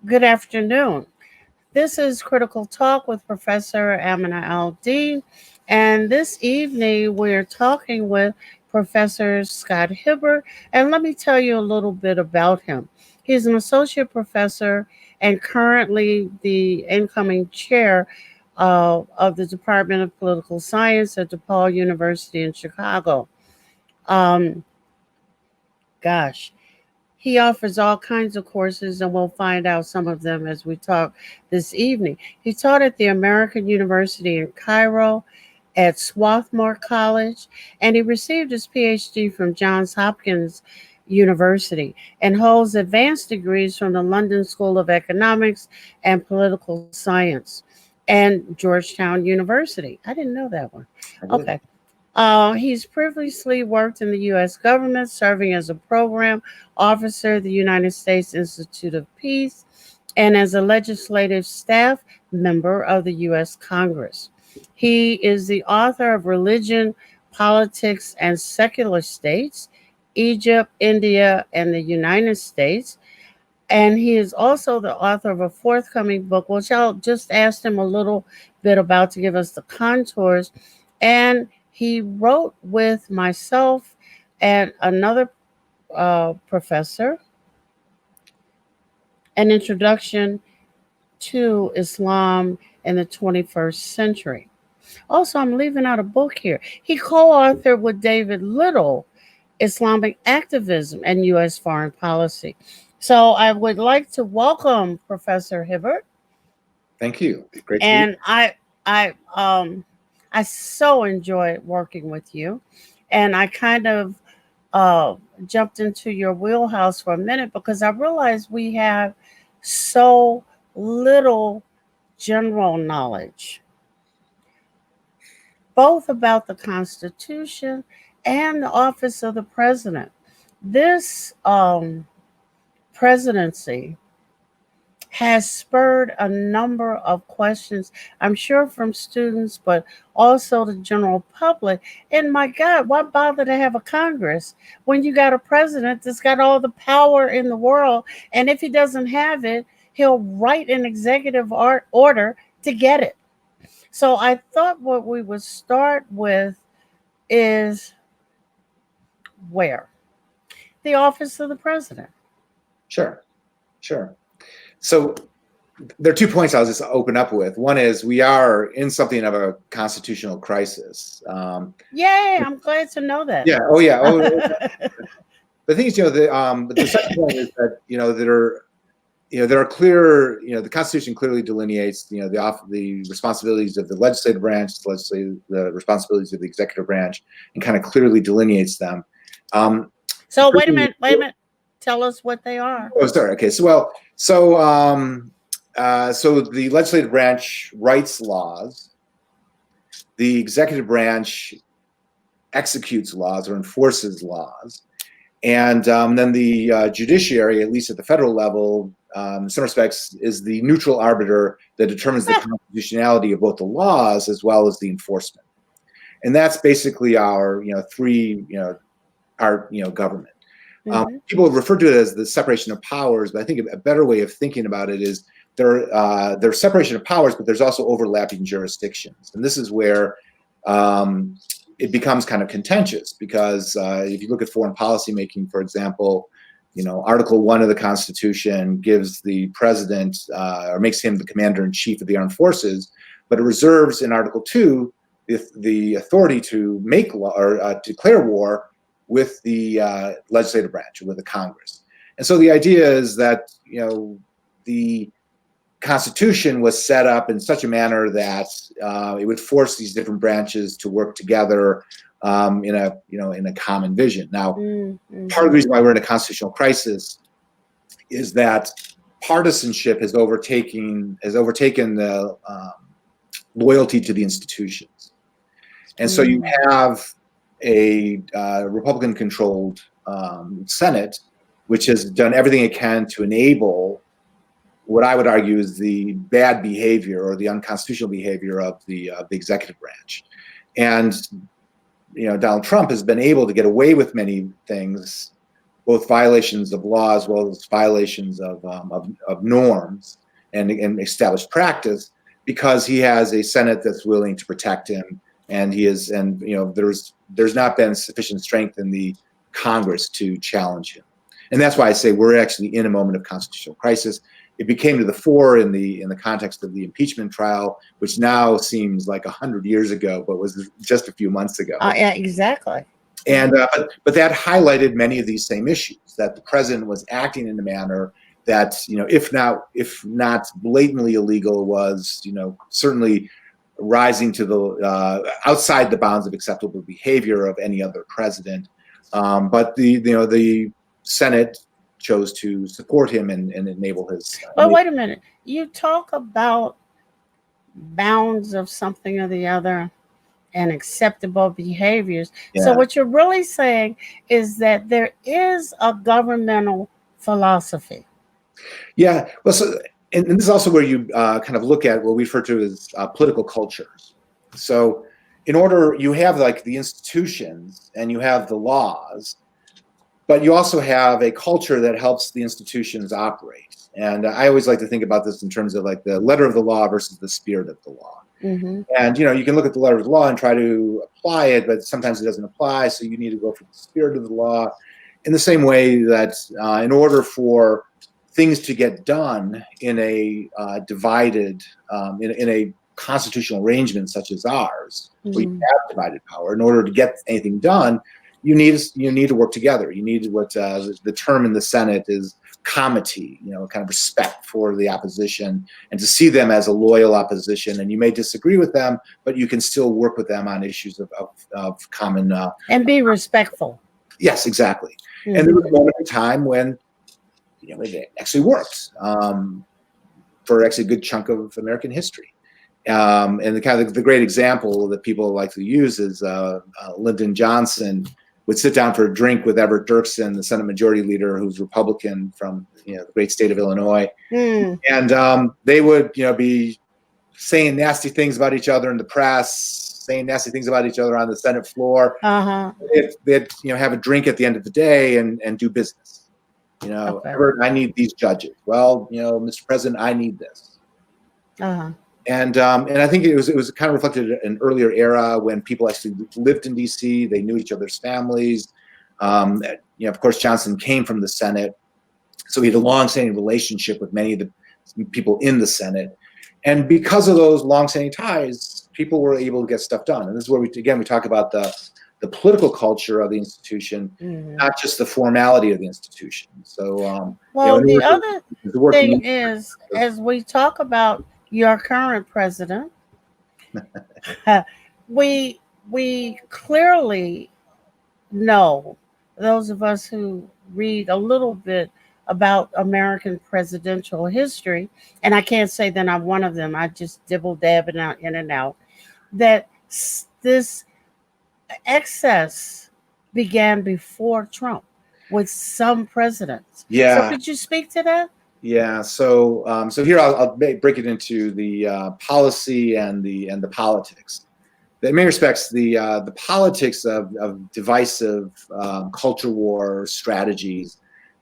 Good afternoon. This is Critical Talk with Professor Amina Al-Din, and this evening we're talking with Professor Scott Hibbert, and let me tell you a little bit about him. He's an associate professor and currently the incoming chair of the Department of Political Science at DePaul University in Chicago. Um, gosh, He offers all kinds of courses, and we'll find out some of them as we talk this evening. He taught at the American University in Cairo, at Swarthmore College, and he received his PhD from Johns Hopkins University and holds advanced degrees from the London School of Economics and Political Science and Georgetown University. I didn't know that one. I did. Okay. He's previously worked in the U.S. government, serving as a program officer at the United States Institute of Peace and as a legislative staff member of the U.S. Congress. He is the author of Religion, Politics, and Secular States, Egypt, India, and the United States. And he is also the author of a forthcoming book, which I'll just ask him a little bit about to give us the contours. And he wrote with myself and another professor an introduction to Islam in the 21st century. Also, I'm leaving out a book here. He co authored with David Little Islamic Activism and U.S. Foreign Policy. So I would like to welcome Professor Hibbert. Thank you. Great to And I so enjoyed working with you. And I kind of uh, jumped into your wheelhouse for a minute because I realized we have so little general knowledge, both about the Constitution and the office of the president. This presidency has spurred a number of questions, I'm sure from students, but also the general public. And my God, why bother to have a Congress when you got a president that's got all the power in the world? And if he doesn't have it, he'll write an executive order to get it. So I thought what we would start with is where? The office of the president. Sure. So there are 2 points I'll just open up with. One is we are in something of a constitutional crisis. Yay, I'm glad to know that. Yeah. Oh, yeah. Oh, the thing is, the second point is that there are clear, the Constitution clearly delineates, the responsibilities of the legislative branch, the responsibilities of the executive branch, and kind of clearly delineates them. So wait a minute. Tell us what they are. Oh, sorry. Okay. So the legislative branch writes laws. The executive branch executes laws or enforces laws. And then the judiciary, at least at the federal level, in some respects, is the neutral arbiter that determines the constitutionality of both the laws as well as the enforcement. And that's basically our, government. People refer to it as the separation of powers, but I think a better way of thinking about it is there's separation of powers, but there's also overlapping jurisdictions. And this is where it becomes kind of contentious because if you look at foreign policy making, for example, Article 1 of the Constitution gives the president or makes him the commander-in-chief of the armed forces, but it reserves in Article 2 the authority to make law or declare war with the legislative branch, or with the Congress. And so the idea is that, the Constitution was set up in such a manner that it would force these different branches to work together in a common vision. Now, part of the reason why we're in a constitutional crisis is that partisanship has overtaken the loyalty to the institutions. And so you have a Republican-controlled Senate, which has done everything it can to enable what I would argue is the bad behavior or the unconstitutional behavior of the executive branch. And Donald Trump has been able to get away with many things both violations of law as well as violations of norms and established practice, because he has a Senate that's willing to protect him, and there's not been sufficient strength in the Congress to challenge him. And that's why I say we're actually in a moment of constitutional crisis. It became to the fore in the context of the impeachment trial, which now seems like 100 years ago, but was just a few months ago. Yeah, exactly. And but that highlighted many of these same issues, that the president was acting in a manner that, if not blatantly illegal, was, certainly rising to the outside the bounds of acceptable behavior of any other president. But the Senate chose to support him and enable his. But wait a minute, you talk about bounds of something or the other and acceptable behaviors. Yeah. So what you're really saying is that there is a governmental philosophy. Yeah. Well, so and this is also where you kind of look at what we refer to as political cultures. So you have like the institutions and you have the laws, but you also have a culture that helps the institutions operate. And I always like to think about this in terms of like the letter of the law versus the spirit of the law. Mm-hmm. And you can look at the letter of the law and try to apply it, but sometimes it doesn't apply. So you need to go for the spirit of the law. In the same way that in order for things to get done in a divided, in a constitutional arrangement such as ours, where you have divided power, in order to get anything done, you need to work together. You need what the term in the Senate is comity, kind of respect for the opposition, and to see them as a loyal opposition. And you may disagree with them, but you can still work with them on issues of common. And be respectful. Yes, exactly. Mm-hmm. And there was a moment in time when it actually worked for actually a good chunk of American history. And the great example that people like to use is Lyndon Johnson would sit down for a drink with Everett Dirksen, the Senate Majority Leader, who's Republican from the great state of Illinois, and they would be saying nasty things about each other in the press, saying nasty things about each other on the Senate floor. They'd have a drink at the end of the day and do business. Okay. Everett, I need these judges. Well, Mr. President, I need this. And I think it was kind of reflected in an earlier era when people actually lived in D.C. They knew each other's families. Of course, Johnson came from the Senate, so he had a long-standing relationship with many of the people in the Senate. And because of those long-standing ties, people were able to get stuff done. And this is where we talk about the political culture of the institution, not just the formality of the institution. So, the other thing is, as we talk about your current president, we clearly know, those of us who read a little bit about American presidential history, and I can't say that I'm one of them, I just dibble-dabbing out in and out, that this excess began before Trump with some presidents. Yeah. So could you speak to that? Yeah. So here I'll break it into the policy and the politics. In many respects, the politics of divisive culture war strategies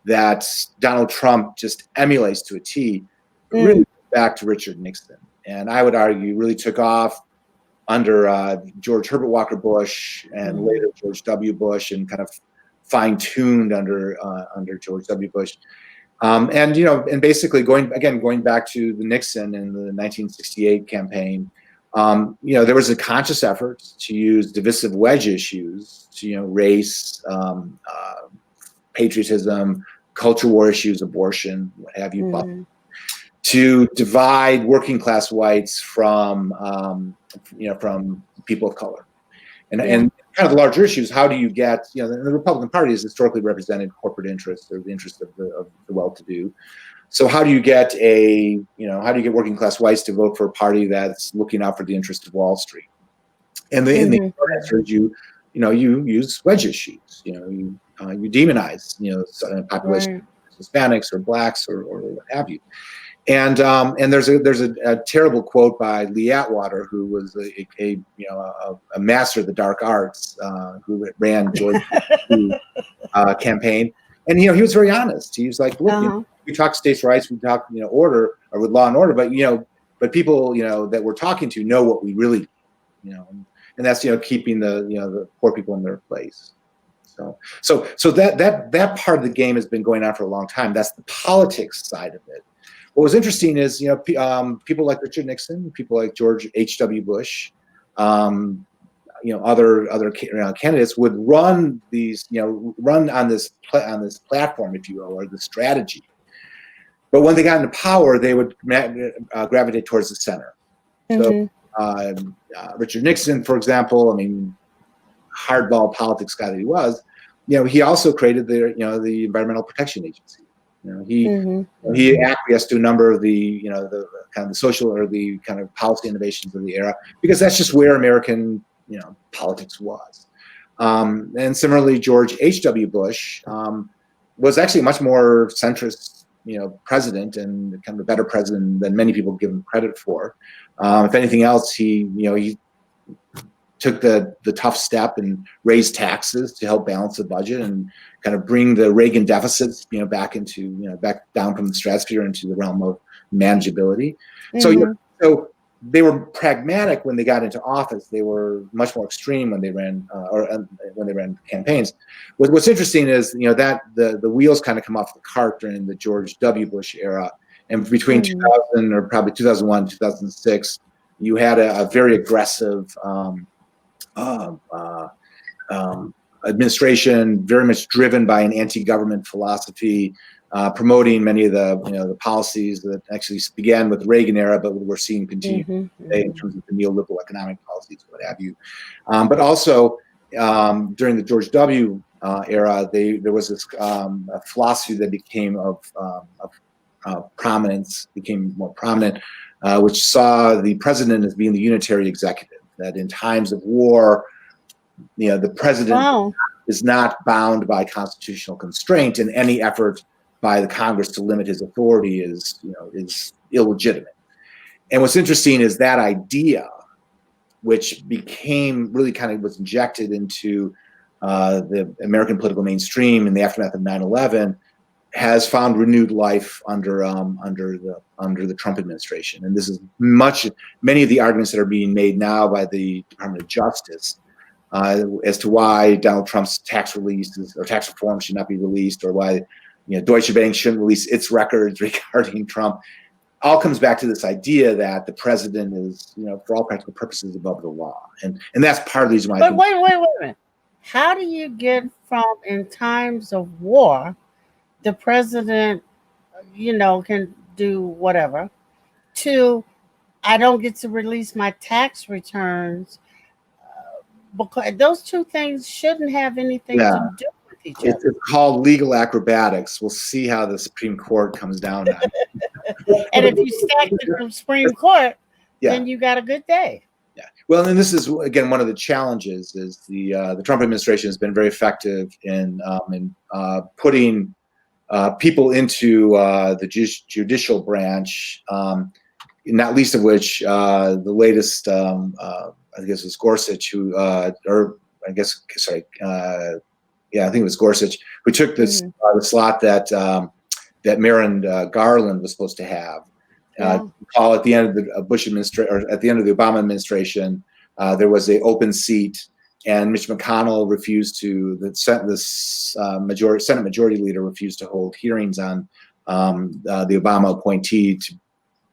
that Donald Trump just emulates to a T, really back to Richard Nixon, and I would argue really took off under George Herbert Walker Bush and later George W. Bush, and kind of fine-tuned under George W. Bush. And basically going back to the Nixon and the 1968 campaign, there was a conscious effort to use divisive wedge issues, race, patriotism, culture war issues, abortion, what have you, to divide working class whites from people of color. And kind of the larger issues, how do you get, the Republican Party has historically represented corporate interests or the interests of the well-to-do. So how do you get working class whites to vote for a party that's looking out for the interests of Wall Street? And the answer is you use wedge issues. You demonize population, Hispanics or blacks or what have you. And there's a terrible quote by Lee Atwater, who was a master of the dark arts, who ran George campaign. And he was very honest. He was like, look, we talk states' rights, we talk order, or with law and order, but people that we're talking to know what we really and that's keeping the poor people in their place. So that part of the game has been going on for a long time. That's the politics side of it. What was interesting is people like Richard Nixon, people like George H.W. Bush, other candidates would run these run on this platform, if you will, or the strategy. But when they got into power, they would gravitate towards the center. So Richard Nixon, for example, hardball politics guy that he was, he also created the Environmental Protection Agency. He acquiesced to a number of the kind of the social or the kind of policy innovations of the era, because that's just where American politics was. And similarly, George H.W. Bush was actually a much more centrist president, and kind of a better president than many people give him credit for. If anything else, he took the tough step and raised taxes to help balance the budget and kind of bring the Reagan deficits back into back down from the stratosphere into the realm of manageability. So they were pragmatic when they got into office. They were much more extreme when they ran when they ran campaigns. What's interesting is that the wheels kind of come off the cart during the George W. Bush era, and between 2000 or probably 2001, 2006, you had a very aggressive administration, very much driven by an anti-government philosophy, promoting many of the policies that actually began with the Reagan era, but we're seeing continue today in terms of the neoliberal economic policies, what have you. But also during the George W. Era, there was this a philosophy that became of prominence, became more prominent, which saw the president as being the unitary executive. That in times of war, the president is not bound by constitutional constraint, and any effort by the Congress to limit his authority is illegitimate. And what's interesting is that idea, which became really kind of was injected into the American political mainstream in the aftermath of 9/11, has found renewed life under the Trump administration. And this is many of the arguments that are being made now by the Department of Justice as to why Donald Trump's tax releases or tax reform should not be released, or why Deutsche Bank shouldn't release its records regarding Trump, all comes back to this idea that the president is, for all practical purposes, above the law, and that's part of the reason why. But wait a minute. How do you get from in times of war, the president, can do whatever, to I don't get to release my tax returns, because those two things shouldn't have anything to do with each other. It's called legal acrobatics. We'll see how the Supreme Court comes down on it. And if you stack it from Supreme Court, then you got a good day. Yeah. Well, and this is again one of the challenges is the Trump administration has been very effective in putting people into the judicial branch, not least of which the latest, I guess it was Gorsuch, I think it was Gorsuch, who took this the slot that Merrick Garland was supposed to have. At the end of the Bush administration, or at the end of the Obama administration, there was an open seat, and Mitch McConnell refused to. The Senate Majority Leader refused to hold hearings on the Obama appointee to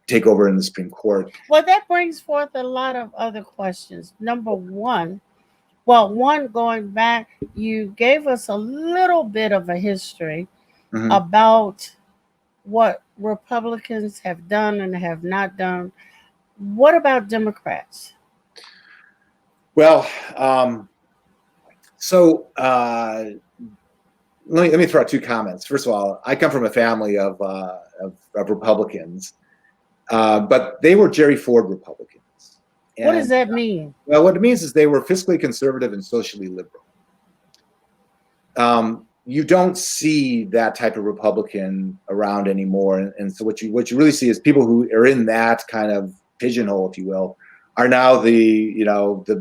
take over in the Supreme Court. Well, that brings forth a lot of other questions. Number one, going back, you gave us a little bit of a history about what Republicans have done and have not done. What about Democrats? Well, let me throw out two comments. First of all, I come from a family of Republicans, but they were Jerry Ford Republicans. And, what does that mean? Well, what it means is they were fiscally conservative and socially liberal. You don't see that type of Republican around anymore, and so what you really see is people who are in that kind of pigeonhole, if you will, are now the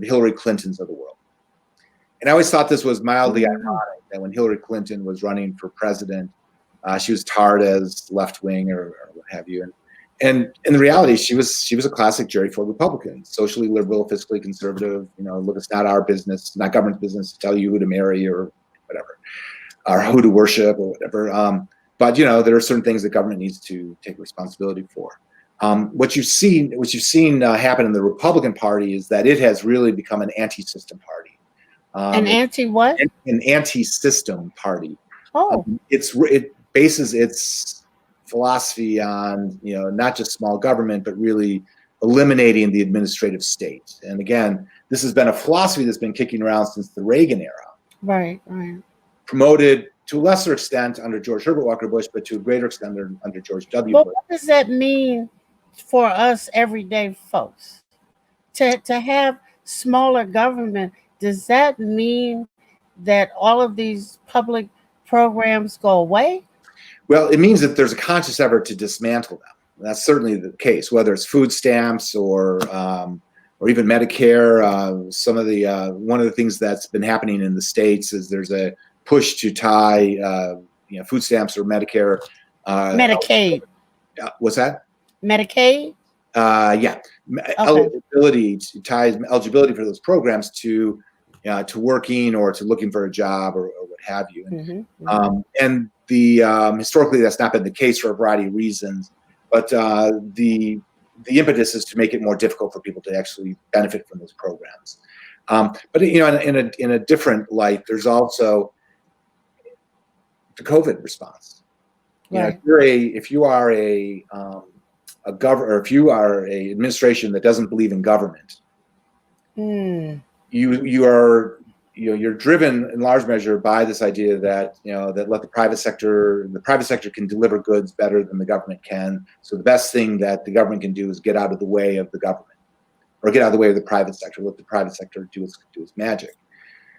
Hillary Clintons of the world. And I always thought this was mildly Mhm. ironic that when Hillary Clinton was running for president, she was tarred as left wing or what have you. And in reality, she was a classic Jerry Ford Republican, socially liberal, fiscally conservative. Look, it's not our business, not government's business to tell you who to marry or whatever, or who to worship or whatever. But there are certain things that government needs to take responsibility for. What you've seen happen in the Republican Party is that it has really become an anti-system party. An anti what? An anti-system party. Oh. It bases its philosophy on not just small government, but really eliminating the administrative state. And again, this has been a philosophy that's been kicking around since the Reagan era. Right, right. Promoted to a lesser extent under George Herbert Walker Bush, but to a greater extent under George W. But Bush. what does that mean for us everyday folks? To have smaller government, does that mean that all of these public programs go away? Well, it means that there's a conscious effort to dismantle them. That's certainly the case, whether it's food stamps or even Medicare. One of the things that's been happening in the States is there's a push to tie food stamps or Medicare. Medicaid. What's that? Medicaid? Yeah. Okay. Eligibility for those programs to working or to looking for a job or what have you. And historically, that's not been the case for a variety of reasons. But the impetus is to make it more difficult for people to actually benefit from those programs. But in a different light, there's also the COVID response. Right. If you are a administration that doesn't believe in government, you're driven in large measure by this idea that let the private sector can deliver goods better than the government can. So the best thing that the government can do is get out of the way of the government, or get out of the way of the private sector. Let the private sector do its magic.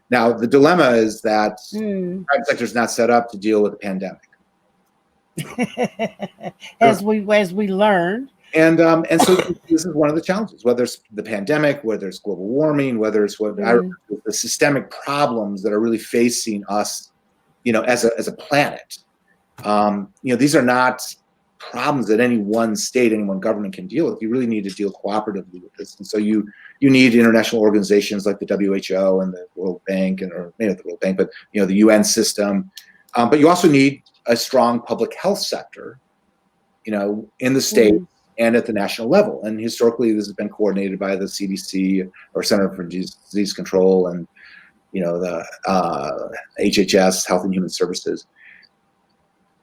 Now the dilemma is that the private sector is not set up to deal with the pandemic, as we learned. And so this is one of the challenges, whether it's the pandemic, whether it's global warming, whether it's the systemic problems that are really facing us, as a planet. These are not problems that any one state, any one government can deal with. You really need to deal cooperatively with this. And so you need international organizations like the WHO and the World Bank, or maybe not the World Bank, but the UN system. But you also need a strong public health sector, in the state and at the national level. And historically, this has been coordinated by the CDC, or Center for Disease Control, and the HHS, Health and Human Services.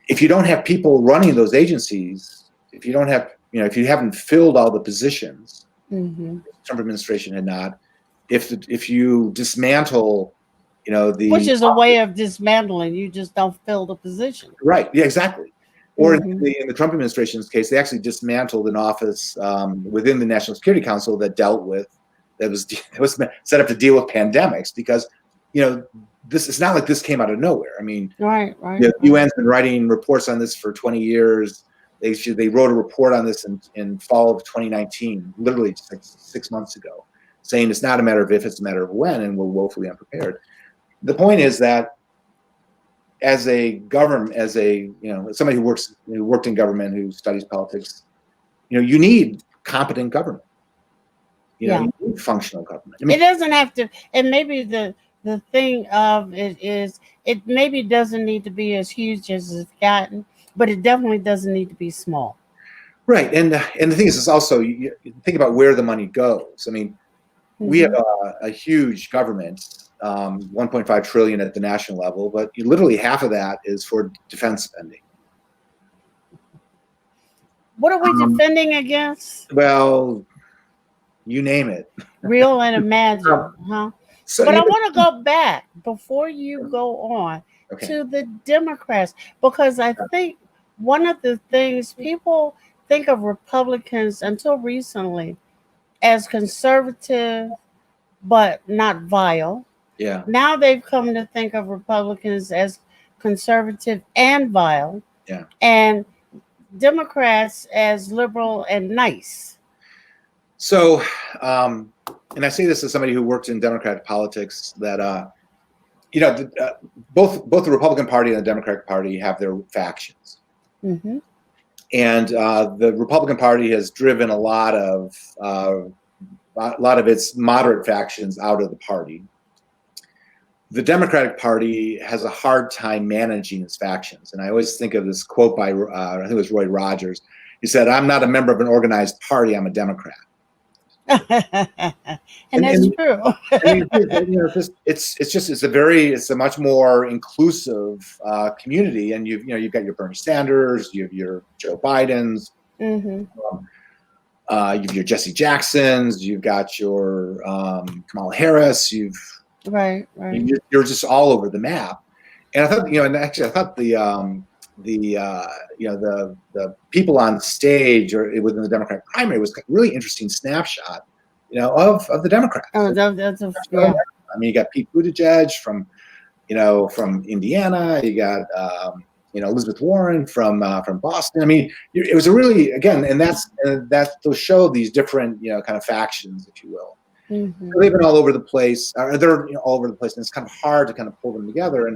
If you don't have people running those agencies, if you don't have, if you haven't filled all the positions, the Trump administration had not. If you dismantle, which is a way of dismantling, you just don't fill the position. Right. Yeah. Exactly. Or in the Trump administration's case, they actually dismantled an office within the National Security Council that was set up to deal with pandemics, because it's not like this came out of nowhere. I mean, right. The UN's been writing reports on this for 20 years. They wrote a report on this in fall of 2019, literally just like 6 months ago, saying it's not a matter of if, it's a matter of when, and we're woefully unprepared. The point is that as a government, somebody who worked in government, who studies politics, you need competent government. You need functional government. I mean, it doesn't have to, and maybe the thing of it is, it maybe doesn't need to be as huge as it's gotten, but it definitely doesn't need to be small. Right, and the thing is also, you think about where the money goes. I mean, we have a huge government. 1.5 trillion at the national level, but literally half of that is for defense spending. What are we defending against? Well, you name it. Real and imagine, huh? So but I want to go back before you go on to the Democrats, because I think one of the things people think of Republicans until recently as conservative, but not vile. Yeah. Now they've come to think of Republicans as conservative and vile. Yeah. And Democrats as liberal and nice. So, and I say this as somebody who worked in Democratic politics, that both the Republican Party and the Democratic Party have their factions. Mm-hmm. And the Republican Party has driven a lot of its moderate factions out of the party. The Democratic Party has a hard time managing its factions. And I always think of this quote by, I think it was Roy Rogers. He said, "I'm not a member of an organized party, I'm a Democrat." And that's true. It's a much more inclusive community, and you've got your Bernie Sanders, you have your Joe Bidens, Mm-hmm. you have your Jesse Jacksons, you've got your Kamala Harris, Right. you're just all over the map. And I thought, and actually I thought the people on stage or within the Democratic primary was a really interesting snapshot, of the Democrats. Oh, yeah. I mean, you got Pete Buttigieg from Indiana. You got Elizabeth Warren from Boston. I mean, it was a really, again, and that's to show these different kind of factions, if you will. Mm-hmm. They've been all over the place. They're all over the place, and it's kind of hard to kind of pull them together.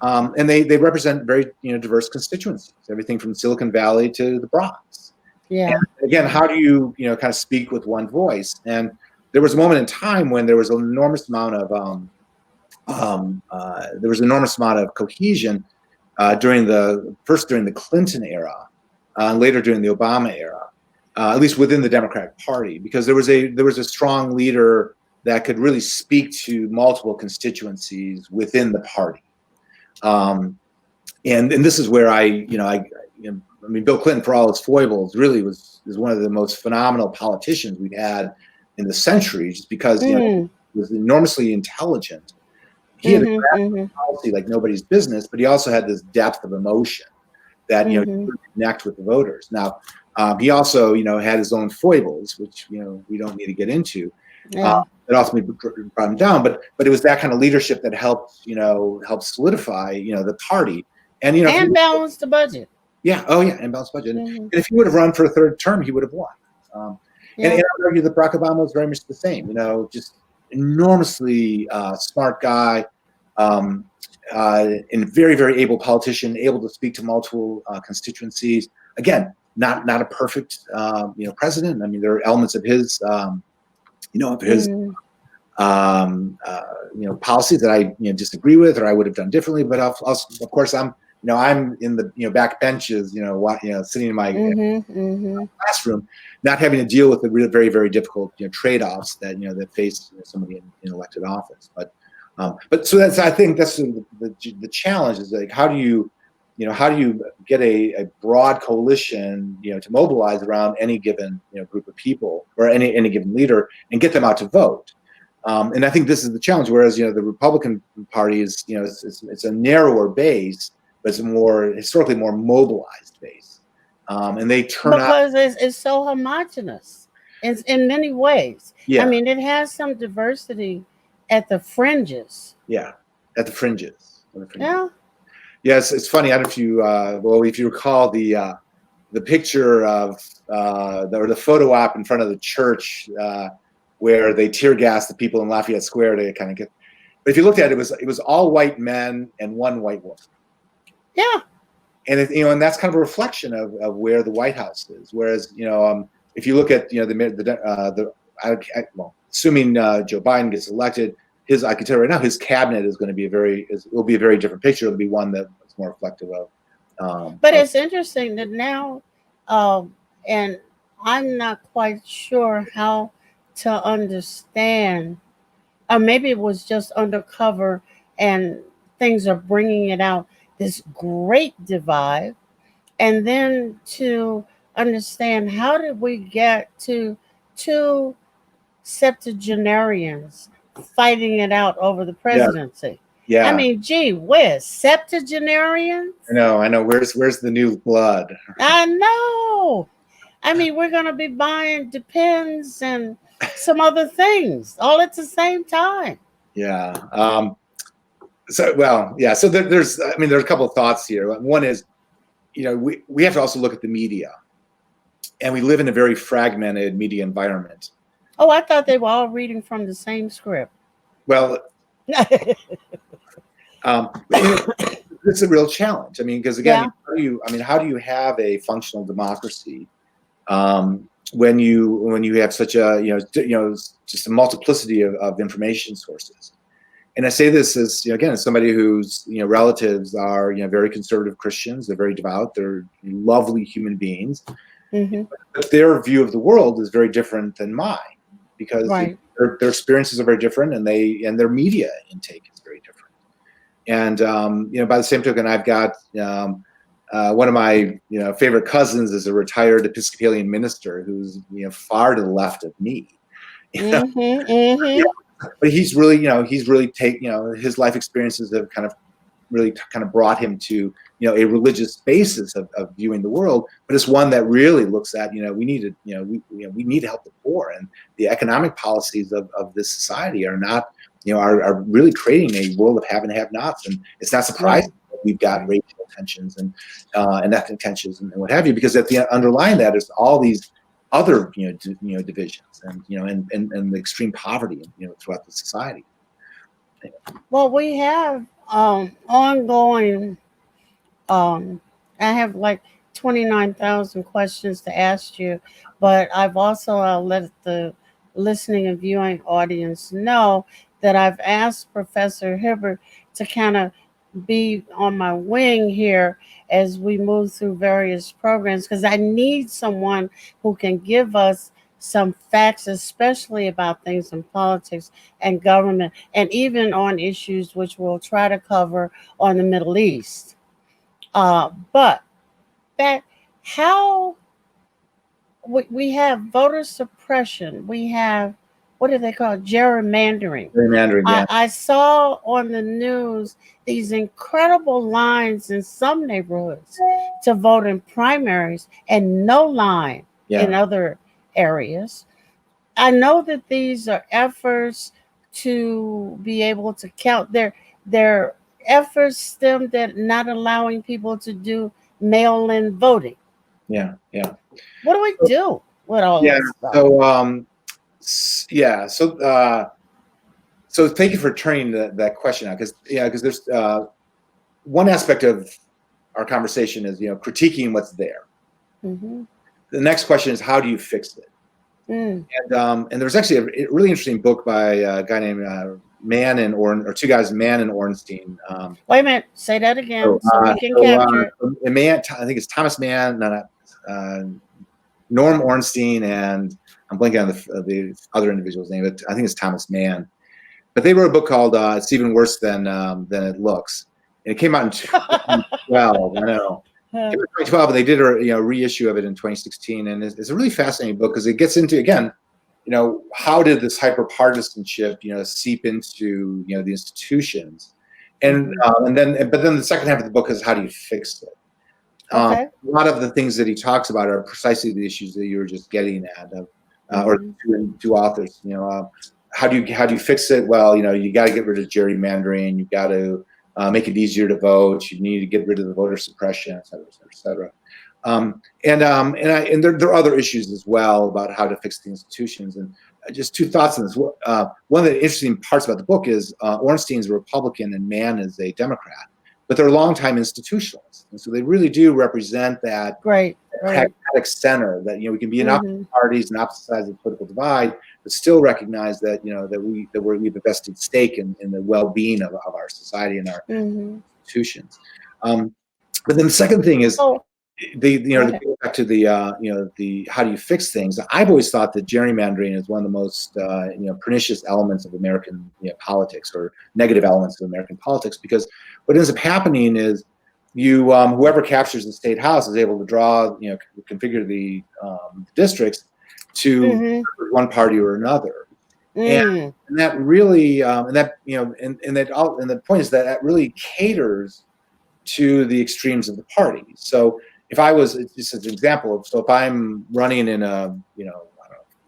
And they represent very diverse constituencies, everything from Silicon Valley to the Bronx. Yeah. And again, how do you kind of speak with one voice? And there was a moment in time when there was an enormous amount of cohesion during the Clinton era, and later during the Obama era, at least within the Democratic Party, because there was a strong leader that could really speak to multiple constituencies within the party. And this is where I mean, Bill Clinton, for all his foibles, really is one of the most phenomenal politicians we've had in the century, just because he was enormously intelligent. He had a policy like nobody's business, but he also had this depth of emotion that he could connect with the voters. Now, he also had his own foibles, which we don't need to get into. Yeah. That ultimately brought him down, but it was that kind of leadership that helped solidify the party and balance the budget. Yeah. Oh, yeah. And balanced budget. And if he would have run for a third term, he would have won. And I would argue that Barack Obama was very much the same. Just enormously smart guy, and very, very able politician, able to speak to multiple constituencies. Again, not a perfect president. I mean, there are elements of his policies that I disagree with or I would have done differently. But also, of course, I'm in the back benches, sitting in my classroom, not having to deal with the very, very difficult trade-offs that face somebody in elected office. But so I think that's the challenge is like how do you get a broad coalition to mobilize around any given group of people or any given leader and get them out to vote. And I think this is the challenge. Whereas the Republican Party is it's a narrower base, but it's a historically more mobilized base, and they turn out because it's so homogenous in many ways. Yeah. I mean, it has some diversity at the fringes. Yeah, at the fringes. Yeah. Yes, it's funny. I don't know if you recall the picture of the photo op in front of the church where they tear gassed the people in Lafayette Square to kind of get. But if you looked at it, it was all white men and one white woman. Yeah. And and that's kind of a reflection of where the White House is. Whereas if you look at assuming Joe Biden gets elected, I can tell you right now, his cabinet is going to be will be a very different picture. It'll be one that's more reflective of. But it's interesting that now, and I'm not quite sure how to understand, or maybe it was just undercover and things are bringing it out, this great divide, and then to understand how did we get to two septuagenarians fighting it out over the presidency. Yeah. I mean, gee whiz, septuagenarians? I know. Where's the new blood? I know. I mean, we're going to be buying Depends and some other things all at the same time. Yeah. So there's a couple of thoughts here. One is, we have to also look at the media, and we live in a very fragmented media environment. Oh, I thought they were all reading from the same script. Well, It's a real challenge. I mean, because again, Yeah. how do you have a functional democracy when you have such a just a multiplicity of information sources? And I say this as again, as somebody whose relatives are very conservative Christians. They're very devout. They're lovely human beings. Mm-hmm. But their view of the world is very different than mine because Right. their experiences are very different, and their media intake is very different. And by the same token, I've got one of my favorite cousins is a retired Episcopalian minister who's far to the left of me. Mm-hmm. Mm-hmm. But he's really his life experiences have really brought him to a religious basis of viewing the world, but it's one that really looks at we need to help the poor, and the economic policies of this society are not are really creating a world of have and have-nots, and it's not surprising that we've got racial tensions and ethnic tensions and what have you, because at the underlying that is all these other divisions and and the extreme poverty throughout the society. Well, we have ongoing. I have like 29,000 questions to ask you, but I've also let the listening and viewing audience know that I've asked Professor Hibbert to kind of be on my wing here as we move through various programs, because I need someone who can give us some facts, especially about things in politics and government, and even on issues which we'll try to cover on the Middle East. But that how we have voter suppression, we have what do they call it? Gerrymandering. Gerrymandering, yeah. I saw on the news these incredible lines in some neighborhoods to vote in primaries and no line in other areas. I know that these are efforts to be able to count their efforts stemmed at not allowing people to do mail-in voting. Yeah. What do we do with all Yeah. this stuff? So thank you for turning that question out, because there's one aspect of our conversation is critiquing what's there. Mm-hmm. The next question is, how do you fix it? Mm. And there's actually a really interesting book by a guy named two guys, Mann and Ornstein. Wait a minute, say that again so we can capture it. Mann, I think it's Thomas Mann, Norm Ornstein, and I'm blanking on the other individual's name, but I think it's Thomas Mann. But they wrote a book called "It's Even Worse Than It Looks," and it came out in 2012. I know. It came out in 2012, and they did a reissue of it in 2016, and it's a really fascinating book because it gets into, again, how did this hyper-partisanship seep into the institutions, and then the second half of the book is, how do you fix it? Okay. A lot of the things that he talks about are precisely the issues that you were just getting at, or two authors. How do you fix it? Well, you got to get rid of gerrymandering. You got to make it easier to vote. You need to get rid of the voter suppression, et cetera, et cetera, et cetera. And there are other issues as well about how to fix the institutions. And just two thoughts on this. One of the interesting parts about the book is Ornstein's a Republican and Mann is a Democrat, but they're longtime institutionalists, and so they really do represent that pragmatic center that we can be in opposite parties and opposite sides of the political divide, but still recognize that we have a vested stake in the well-being of our society and our institutions. But then the second thing is back to the how do you fix things. I've always thought that gerrymandering is one of the most pernicious elements of American politics, or negative elements of American politics, because what ends up happening is whoever captures the state house is able to configure the districts to one party or another, and that really and the point is that really caters to the extremes of the party. So if I was, just as an example, if I'm running in a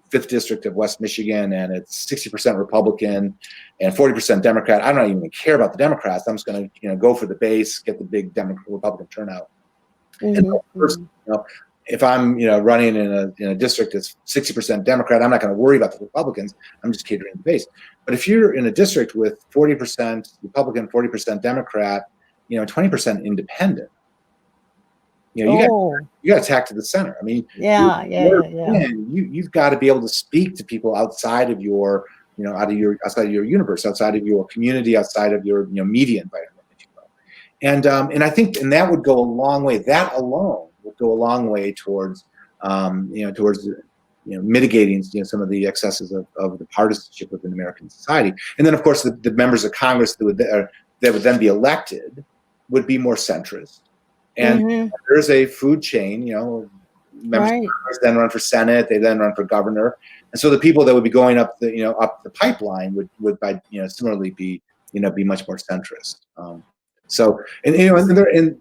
5th district of West Michigan and it's 60% Republican and 40% Democrat, I don't even care about the Democrats. I'm just going to go for the base, get the big Republican turnout. And if I'm, running in a district that's 60% Democrat, I'm not going to worry about the Republicans. I'm just catering the base. But if you're in a district with 40% Republican, 40% Democrat, 20% independent, you got to attack to the center. I mean, yeah. you've got to be able to speak to people outside of your, outside of your universe, outside of your community, outside of your, media environment, if you will. And I think, and that would go a long way. That alone would go a long way towards, mitigating, some of the excesses of the partisanship within American society. And then, of course, the members of Congress that would then be elected would be more centrist. And there's a food chain, members of Congress then run for Senate, they then run for governor. And so the people that would be going up the pipeline would by, similarly be much more centrist. So, and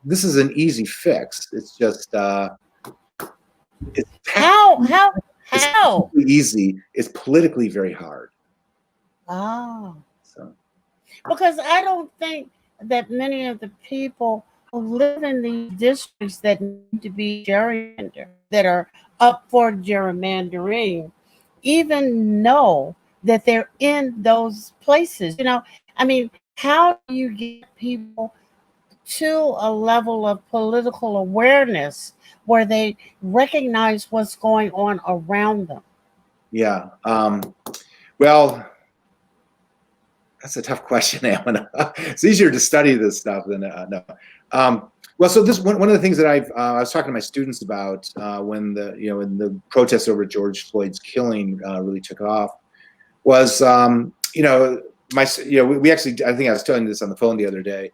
this is an easy fix. It's just, it's how easy. It's politically very hard. Oh. So. Because I don't think that many of the people who live in these districts that need to be gerrymandered, that are up for gerrymandering, even know that they're in those places. I mean, how do you get people to a level of political awareness where they recognize what's going on around them? Yeah. Well, that's a tough question, Amina. It's easier to study this stuff than no. Well, so this one of the things that I was talking to my students about when the protests over George Floyd's killing really took off was we actually, I think I was telling you this on the phone the other day.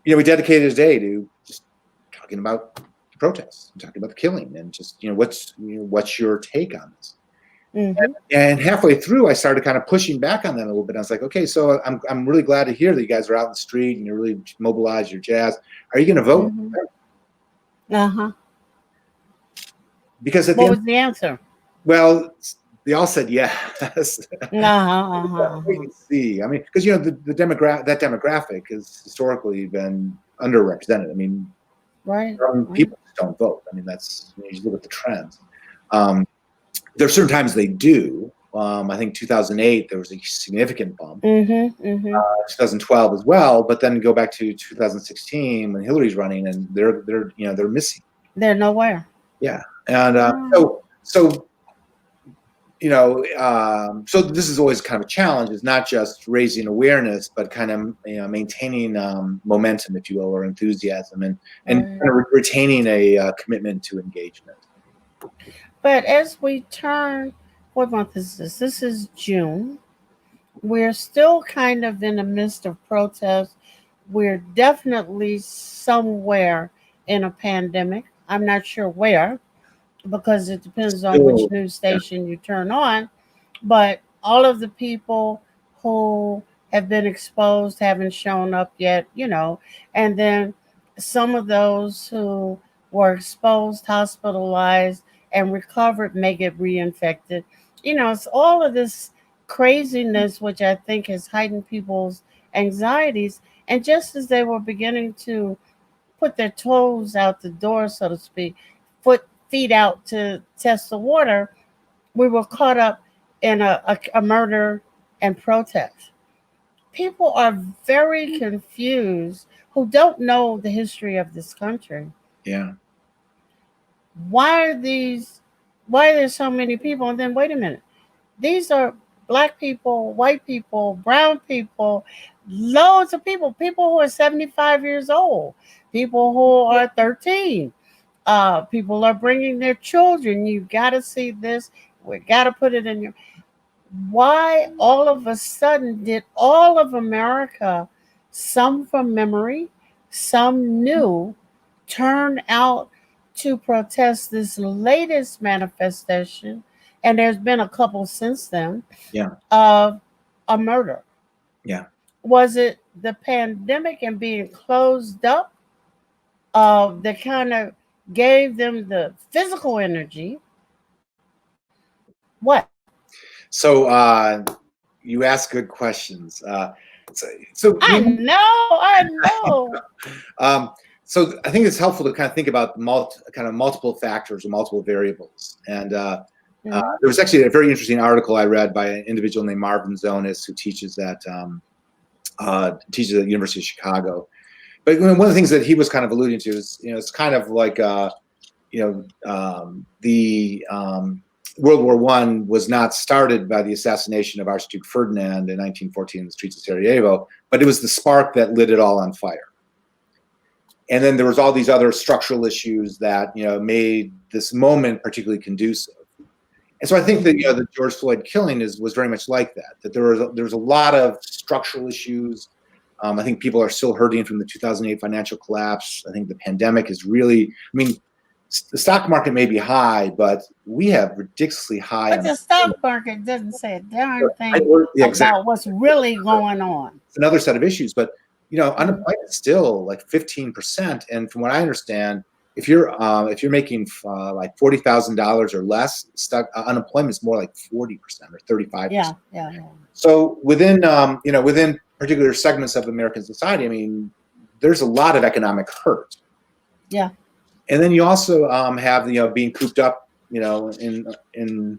We dedicated a day to just talking about the protests, and talking about the killing, and just what's your take on this? And halfway through, I started kind of pushing back on them a little bit. I was like, okay, so I'm really glad to hear that you guys are out in the street and you're really mobilized, you're jazzed. Are you going to vote? Because what was the answer? Well, they all said yes. We can see. I mean, because that demographic has historically been underrepresented. I mean, people just don't vote. I mean, that's you look at the trends. There are certain times they do. I think 2008 there was a significant bump. 2012 as well, but then go back to 2016 when Hillary's running, and they're missing. They're nowhere. Yeah, and so this is always kind of a challenge. It's not just raising awareness, but kind of maintaining momentum, if you will, or enthusiasm, and kind of retaining a commitment to engagement. But as we turn, what month is this? This is June. We're still kind of in the midst of protests. We're definitely somewhere in a pandemic. I'm not sure where, because it depends on which news station you turn on. But all of the people who have been exposed haven't shown up yet, and then some of those who were exposed, hospitalized, and recovered may get reinfected. It's all of this craziness, which I think has heightened people's anxieties. And just as they were beginning to put their toes out the door, so to speak, feet out to test the water, we were caught up in a murder and protest. People are very confused who don't know the history of this country. Yeah. Why are there so many people? And then wait a minute. These are Black people, white people, brown people, loads of people who are 75 years old, people who are 13. People are bringing their children. You got to see this. We got to put it in your. Why all of a sudden did all of America, some from memory, some new, turn out to protest this latest manifestation, and there's been a couple since then, of a murder? Yeah. Was it the pandemic and being closed up that kind of gave them the physical energy? What? So you ask good questions. So I know. So I think it's helpful to kind of think about multiple factors or multiple variables. And there was actually a very interesting article I read by an individual named Marvin Zonis, who teaches at the University of Chicago. But one of the things that he was kind of alluding to is, it's kind of like, World War I was not started by the assassination of Archduke Ferdinand in 1914 in the streets of Sarajevo, but it was the spark that lit it all on fire. And then there was all these other structural issues that, made this moment particularly conducive. And so I think that, the George Floyd killing was very much like that there was a lot of structural issues. I think people are still hurting from the 2008 financial collapse. I think the pandemic is really, the stock market may be high, but we have ridiculously high. But the stock market doesn't say a darn thing about what's really going on. It's another set of issues, but unemployment is still like 15%. And from what I understand, if you're making like $40,000 or less, unemployment is more like 40% or 35%. Yeah. So within particular segments of American society, there's a lot of economic hurt. Yeah. And then you also have being cooped up, in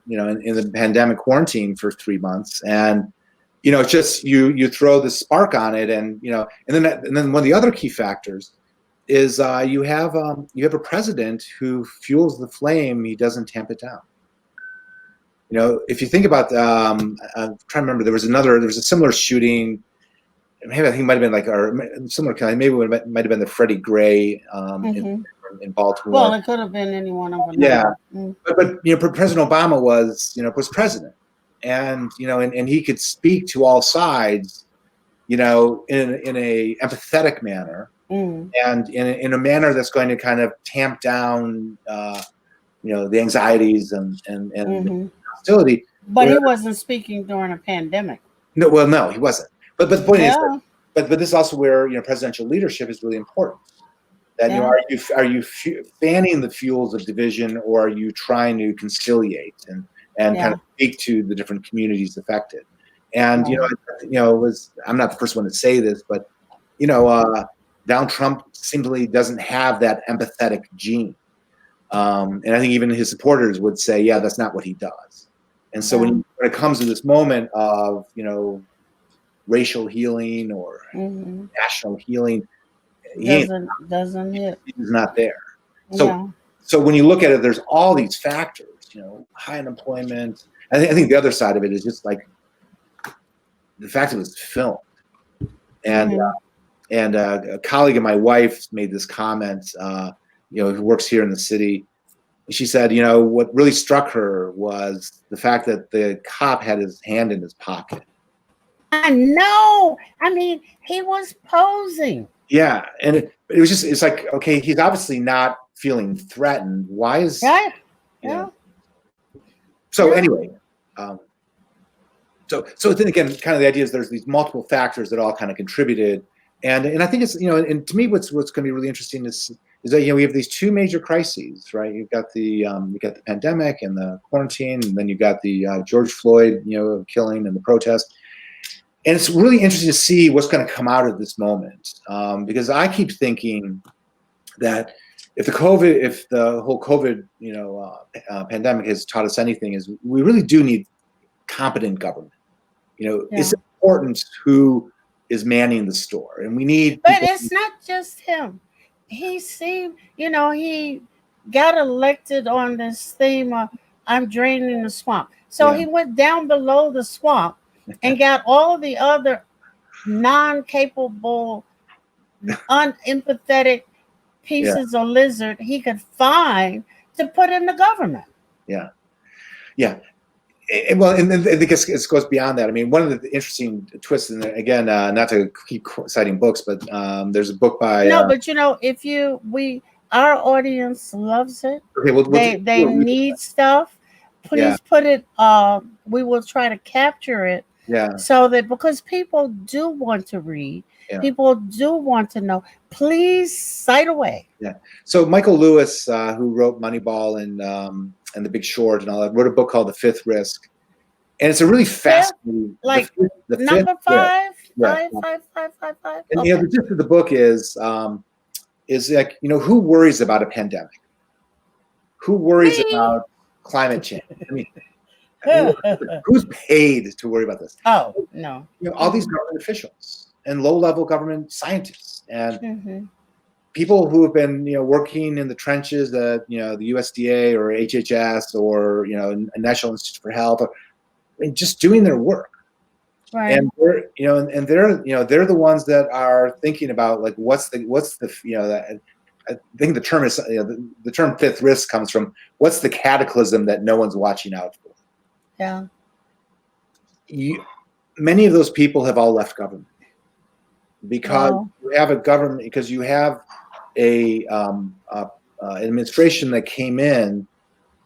the pandemic quarantine for 3 months, and it's just you throw the spark on it, and then one of the other key factors is you have a president who fuels the flame, he doesn't tamp it down. If you think about, I'm trying to remember, there was a similar shooting. Maybe I think it might have been like, or similar kind. Maybe it might have been the Freddie Gray in Baltimore. Well, it could have been any one of them. Yeah, but President Obama was president, and and he could speak to all sides, in a empathetic manner, and in a manner that's going to kind of tamp down, the anxieties and the hostility. But he wasn't speaking during a pandemic. No, he wasn't. But the point is, but this is also where presidential leadership is really important. That are you fanning the fuels of division, or are you trying to conciliate and kind of speak to the different communities affected? And I'm not the first one to say this, but Donald Trump simply doesn't have that empathetic gene, and I think even his supporters would say, yeah, that's not what he does. And so when it comes to this moment of racial healing or national healing, doesn't hit. He's not there. So when you look at it, there's all these factors, high unemployment. I think the other side of it is just like the fact it was filmed. And a colleague of my wife made this comment, who works here in the city. She said, what really struck her was the fact that the cop had his hand in his pocket. I know. He was posing. Yeah, and it was just, it's like, okay, he's obviously not feeling threatened. Why is So anyway, so then again, kind of the idea is there's these multiple factors that all kind of contributed, and I think it's and to me what's going to be really interesting is that we have these two major crises, right? You've got the pandemic and the quarantine, and then you've got the George Floyd killing and the protest. And it's really interesting to see what's going to come out of this moment, because I keep thinking that if the whole COVID pandemic has taught us anything, is we really do need competent government. It's important who is manning the store, and we need. But it's not just him. He seemed, he got elected on this theme of I'm draining the swamp. So he went down below the swamp and got all the other non-capable, unempathetic pieces of lizard he could find to put in the government. Yeah. Well, and I think it goes beyond that. One of the interesting twists, and again, not to keep citing books, but there's a book by but our audience loves it. Okay, they need stuff. Please put it. We will try to capture it. Yeah. So that because people do want to read, people do want to know. Please cite away. Yeah. So Michael Lewis, who wrote Moneyball and The Big Short and all that, wrote a book called The Fifth Risk, and it's a really fascinating. The number 5. And the gist of the book is is like, who worries about a pandemic? Who worries Me. about climate change? Who's paid to worry about this? Oh, no. All these government officials and low-level government scientists and Mm-hmm. people who have been, working in the trenches at, the USDA or HHS or, National Institute for Health, just doing their work. Right. And they're the ones that are thinking about like what's the I think the term is the term fifth risk comes from what's the cataclysm that no one's watching out for. Yeah. Many of those people have all left government because Wow. you have a government because you have a administration that came in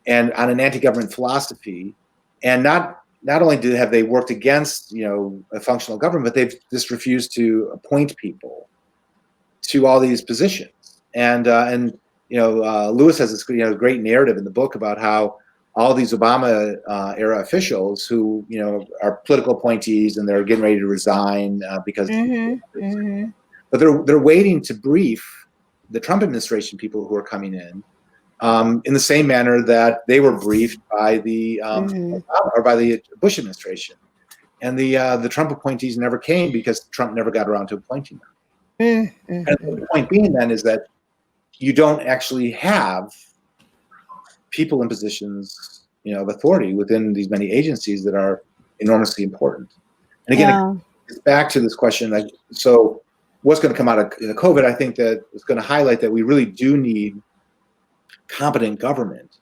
and on an anti-government philosophy, and not only have they worked against a functional government, but they've just refused to appoint people to all these positions. And Lewis has this great narrative in the book about how all these Obama era officials who are political appointees and they're getting ready to resign because, Mm-hmm. Mm-hmm. but they're waiting to brief the Trump administration people who are coming in the same manner that they were briefed by the or by the Bush administration, and the Trump appointees never came because Trump never got around to appointing them. Mm-hmm. And the point being then is that you don't actually have people in positions of authority within these many agencies that are enormously important. And again, it's back to this question, like, so what's going to come out of COVID? I think that it's going to highlight that we really do need competent government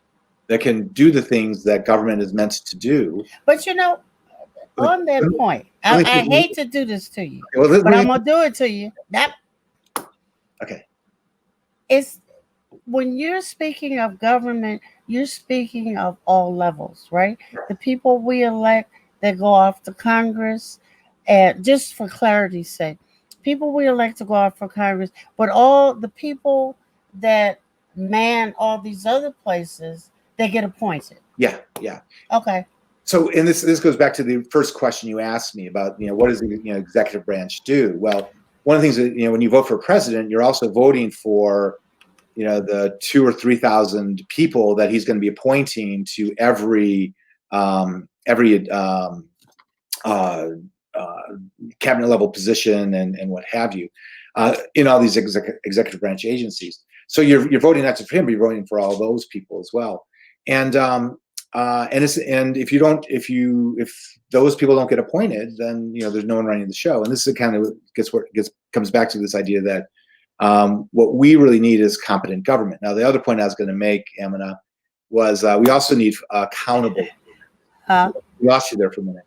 that can do the things that government is meant to do. But on that point, I hate to do this to you, but I'm gonna do it to you. Okay. It's when you're speaking of government, you're speaking of all levels, right? The people we elect that go off to Congress, and just for clarity's sake, people we elect to go off for Congress, but all the people that man all these other places, they get appointed. Yeah. Okay. So, and this goes back to the first question you asked me about, what does the executive branch do? Well, one of the things that when you vote for a president, you're also voting for the 2,000 or 3,000 people that he's going to be appointing to every cabinet level position and what have you in all these executive branch agencies. So you're voting not just for him, but you're voting for all those people as well. And if those people don't get appointed, then there's no one running the show. And this is kind of comes back to this idea that what we really need is competent government. Now, the other point I was going to make, Amina, was we also need accountable. We lost you there for a minute.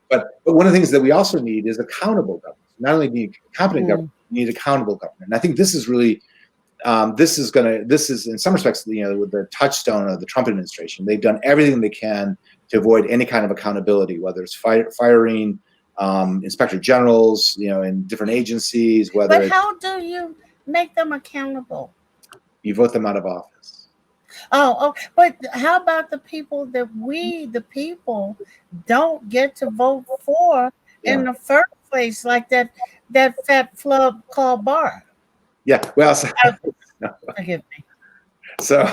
But one of the things that we also need is accountable government. Not only need competent government, we need accountable government. And I think this is really this is in some respects with the touchstone of the Trump administration. They've done everything they can to avoid any kind of accountability, whether it's firing inspector generals, in different agencies. But how do you make them accountable? You vote them out of office. Oh, but how about the people that we, the people, don't get to vote for in the first place, like that fat flub called Barr? Yeah, well, forgive me. So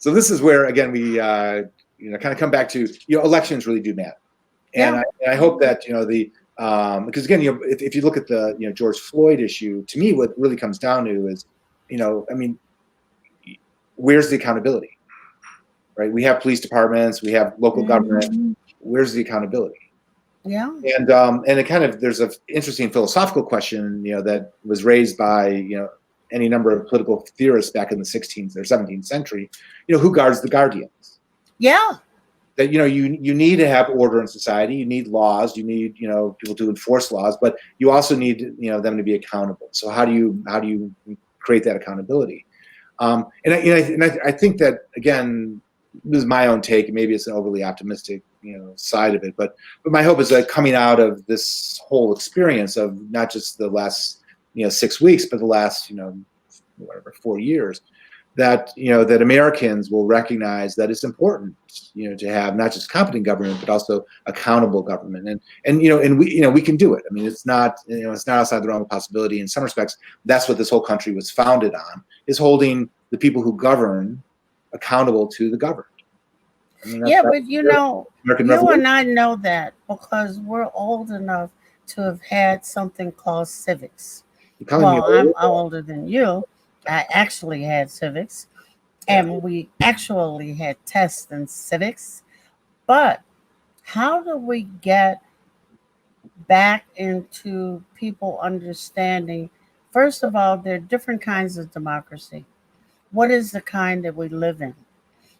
this is where again we kind of come back to elections really do matter, and I hope that because again if you look at the George Floyd issue, to me what really comes down to is where's the accountability, right? We have police departments, we have local government. Where's the accountability? Yeah. And it kind of there's an interesting philosophical question that was raised by any number of political theorists back in the 16th or 17th century. Who guards the guardians? Yeah. That you need to have order in society. You need laws. You need people to enforce laws, but you also need them to be accountable. So how do you create that accountability? And I think that again, this is my own take. Maybe it's an overly optimistic side of it, but my hope is that coming out of this whole experience of not just the last 6 weeks, but the last 4 years, that that Americans will recognize that it's important to have not just competent government but also accountable government, and we can do it. I mean, it's not it's not outside the realm of possibility. In some respects, that's what this whole country was founded on, is holding the people who govern accountable to the governed. I mean, Yeah, but American you Revolution. and I know that because we're old enough to have had something called civics. You're calling me Well, I'm old? older than you. I actually had civics, Yeah. and we actually had tests in civics. But how do we get back into people understanding? First of all, there are different kinds of democracy. What is the kind that we live in?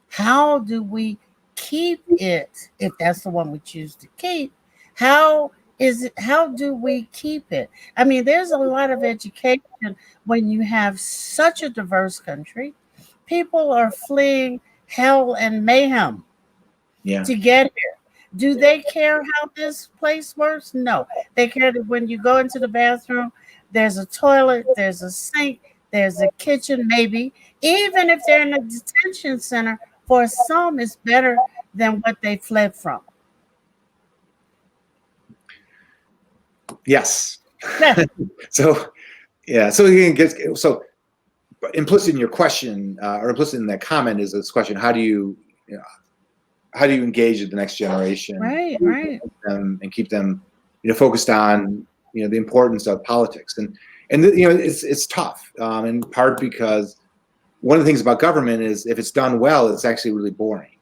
How do we keep it if that's the one we choose to keep? How is it? How do we keep it? I mean, there's a lot of education when you have such a diverse country. People are fleeing hell and mayhem Yeah. to get here. Do they care how this place works? No. They care that when you go into the bathroom, there's a toilet, there's a sink, there's a kitchen, maybe. Even if they're in a detention center, for some, it's better than what they fled from. Yes. So, yeah. So implicit in your question, or implicit in that comment, is this question: how do you engage the next generation, Right. and keep them, focused on the importance of politics, and it's tough, in part because one of the things about government is if it's done well, it's actually really boring,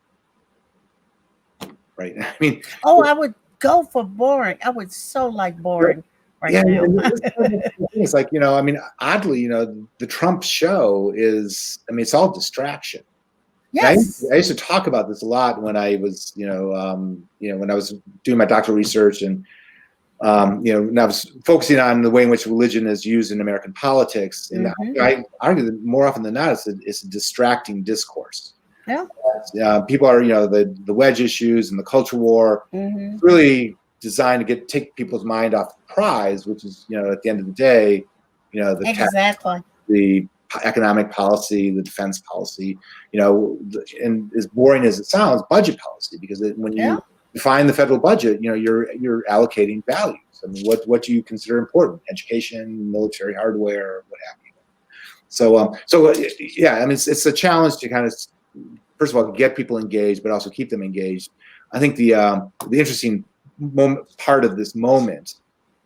right? I mean, I would go for boring. I would so like boring right now. it's like I mean, oddly, the Trump show is, I mean, it's all distraction. Yes. I used to talk about this a lot when I was, when I was doing my doctoral research, and and I was focusing on the way in which religion is used in American politics. And I argue that more often than not, it's a distracting discourse. Yeah. People are, the wedge issues and the culture war, really designed to take people's mind off the prize, which is, at the end of the day, the Exactly. the economic policy, the defense policy, and as boring as it sounds, budget policy, because when you define the federal budget, you're allocating values. I mean, what do you consider important? Education, military hardware, what have you. So, yeah, I mean, it's a challenge to kind of, first of all, get people engaged, but also keep them engaged. I think the interesting part of this moment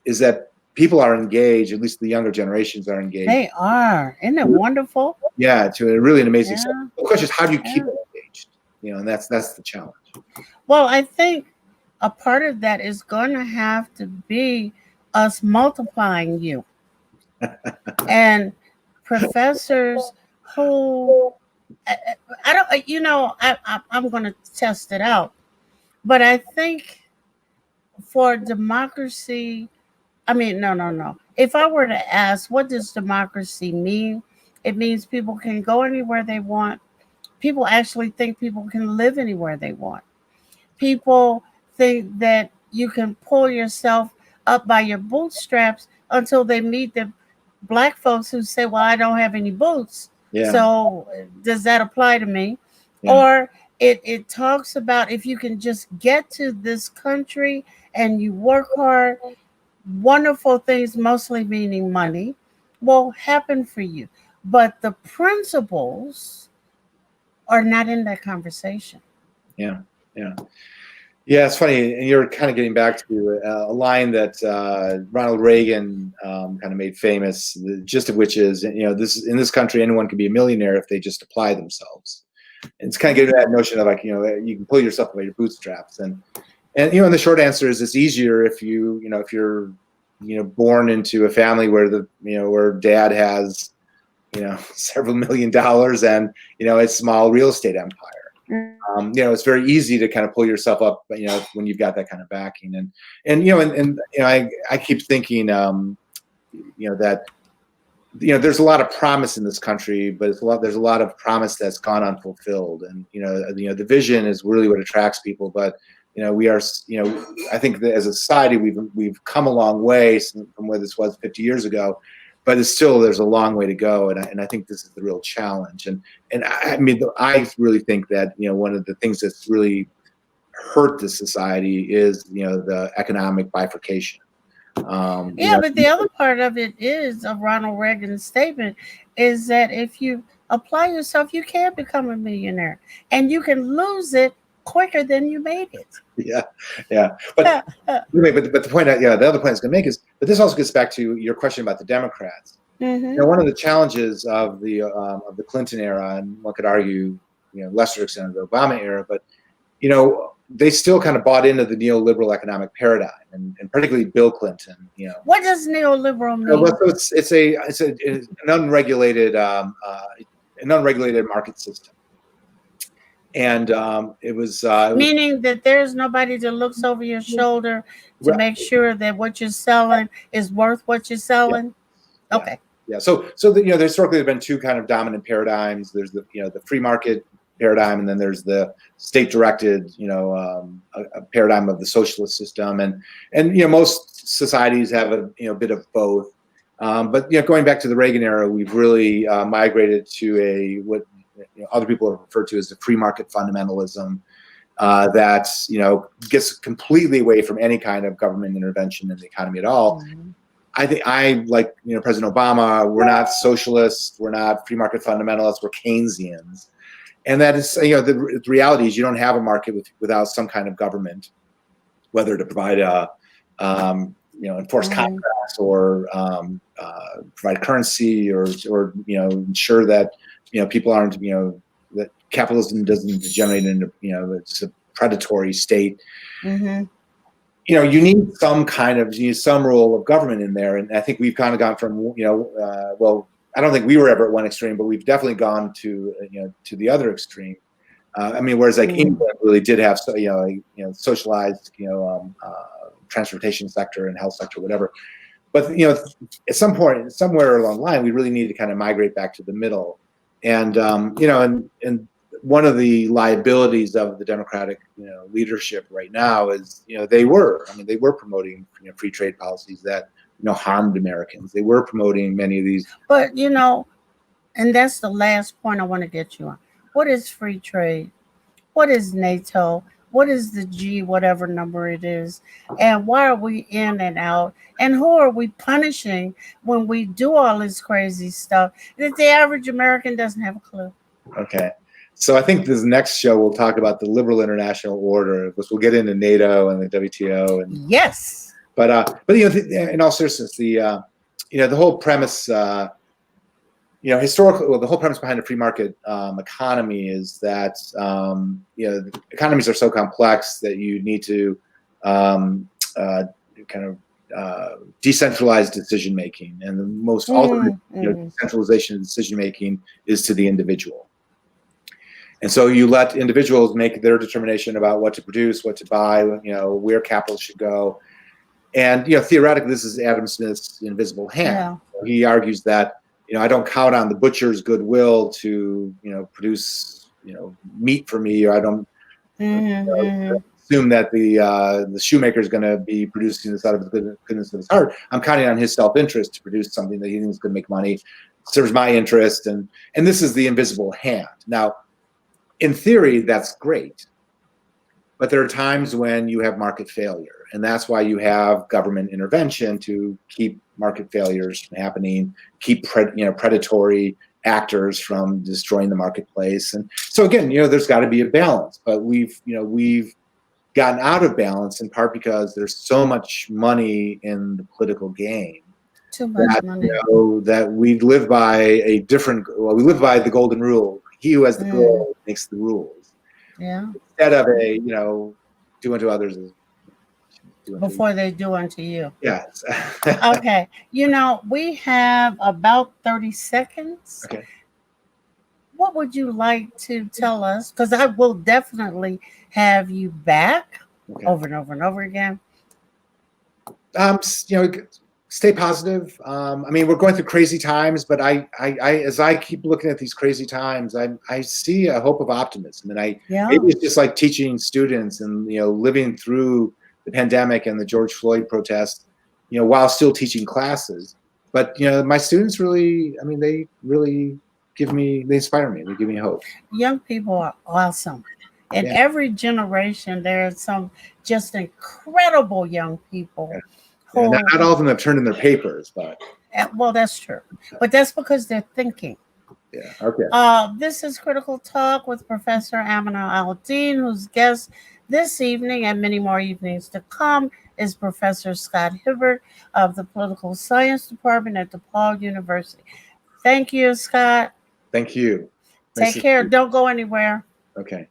is that people are engaged, at least the younger generations are engaged. They are. Isn't it wonderful? Yeah, to a really an amazing extent. The question is, how do you keep them engaged? And that's the challenge. Well, I think a part of that is going to have to be us multiplying you. And professors who, I don't, I'm going to test it out. But I think for democracy, I mean, no. If I were to ask, what does democracy mean? It means people can go anywhere they want. People actually think people can live anywhere they want. People think that you can pull yourself up by your bootstraps until they meet the black folks who say, well, I don't have any boots. Yeah. So does that apply to me? Yeah. Or it talks about if you can just get to this country and you work hard, wonderful things, mostly meaning money, will happen for you. But the principles are not in that conversation. Yeah. It's funny, and you're kind of getting back to a line that Ronald Reagan kind of made famous. The gist of which is, this in this country, anyone can be a millionaire if they just apply themselves. And it's kind of getting to that notion of like, you can pull yourself up by your bootstraps, and the short answer is it's easier if if you're born into a family where where dad has several $1 million and a small real estate empire. It's very easy to kind of pull yourself up, when you've got that kind of backing, and I keep thinking, that there's a lot of promise in this country, but there's a lot of promise that's gone unfulfilled, and the vision is really what attracts people, but we are, I think that as a society we've come a long way from where this was 50 years ago, but it's still, there's a long way to go, and I think this is the real challenge. And I mean, I really think that one of the things that's really hurt the society is the economic bifurcation. Yeah, but the other part of it is of Ronald Reagan's statement is that if you apply yourself, you can become a millionaire, and you can lose it quicker than you made it. Yeah. But anyway, but the point, the other point I was going to make is, but this also gets back to your question about the Democrats. One of the challenges of the Clinton era, and one could argue, lesser extent of the Obama era, but they still kind of bought into the neoliberal economic paradigm, and particularly Bill Clinton. What does neoliberal mean? Well, it's an unregulated market system, and it was meaning that there's nobody that looks over your shoulder to make sure that what you're selling is worth what you're selling. Yeah. Okay. Yeah. So historically there have been two kind of dominant paradigms. There's the the free market paradigm, and then there's the state-directed, a paradigm of the socialist system, and most societies have a bit of both. But going back to the Reagan era, we've really migrated to what other people have referred to as the free market fundamentalism that gets completely away from any kind of government intervention in the economy at all. I think like President Obama, we're not socialists, we're not free market fundamentalists, we're Keynesians. And that is, the reality is you don't have a market without some kind of government, whether to provide enforce contracts or provide currency or ensure that people aren't that capitalism doesn't degenerate into it's a predatory state. You need some kind of some role of government in there, and I think we've kind of gone from well, I don't think we were ever at one extreme, but we've definitely gone to to the other extreme. I mean, whereas like England really did have socialized transportation sector and health sector, whatever. But at some point, somewhere along the line, we really need to kind of migrate back to the middle. And and one of the liabilities of the Democratic leadership right now is they were promoting free trade policies that harmed Americans. They were promoting many of these. But and that's the last point I want to get you on. What is free trade? What is NATO? What is the G, whatever number it is? And why are we in and out? And who are we punishing when we do all this crazy stuff that the average American doesn't have a clue? Okay. So I think this next show we'll talk about the liberal international order, which we'll get into NATO and the WTO. And yes. But in all seriousness, the whole premise, historically, the whole premise behind a free market economy is that economies are so complex that you need to decentralize decision making, and the most ultimate decentralization of decision making is to the individual. And so you let individuals make their determination about what to produce, what to buy, where capital should go. And theoretically, this is Adam Smith's invisible hand. Yeah. He argues that I don't count on the butcher's goodwill to produce meat for me, or I don't assume that the shoemaker is going to be producing this out of the goodness of his heart. I'm counting on his self-interest to produce something that he thinks is going to make money, serves my interest, and this is the invisible hand. Now, in theory, that's great. But there are times when you have market failure, and that's why you have government intervention to keep market failures from happening, keep predatory actors from destroying the marketplace. And so again, there's got to be a balance. But we've gotten out of balance in part because there's so much money in the political game. Too much money. That we live by we live by the golden rule. He who has the goal makes the rules. Yeah. Instead of do unto others before they do unto you. Yes. Okay. We have about 30 seconds. Okay. What would you like to tell us? Because I will definitely have you back over and over and over again. Stay positive. We're going through crazy times, but I as I keep looking at these crazy times, I see a hope of optimism, and maybe it's just like teaching students and living through the pandemic and the George Floyd protests, while still teaching classes. but my students really, I mean, they really they inspire me. They give me hope. Young people are awesome. In Yeah. every generation, there are some just incredible young people Yeah, who, not all of them have turned in their papers, but well, that's true. But that's because they're thinking. yeah. Okay. This is Critical Talk with Professor Amina Al-Din, whose guest this evening and many more evenings to come is Professor Scott Hibbert of the Political Science Department at DePaul University. Thank you, Scott. Thank you. Take care. Don't go anywhere. Okay.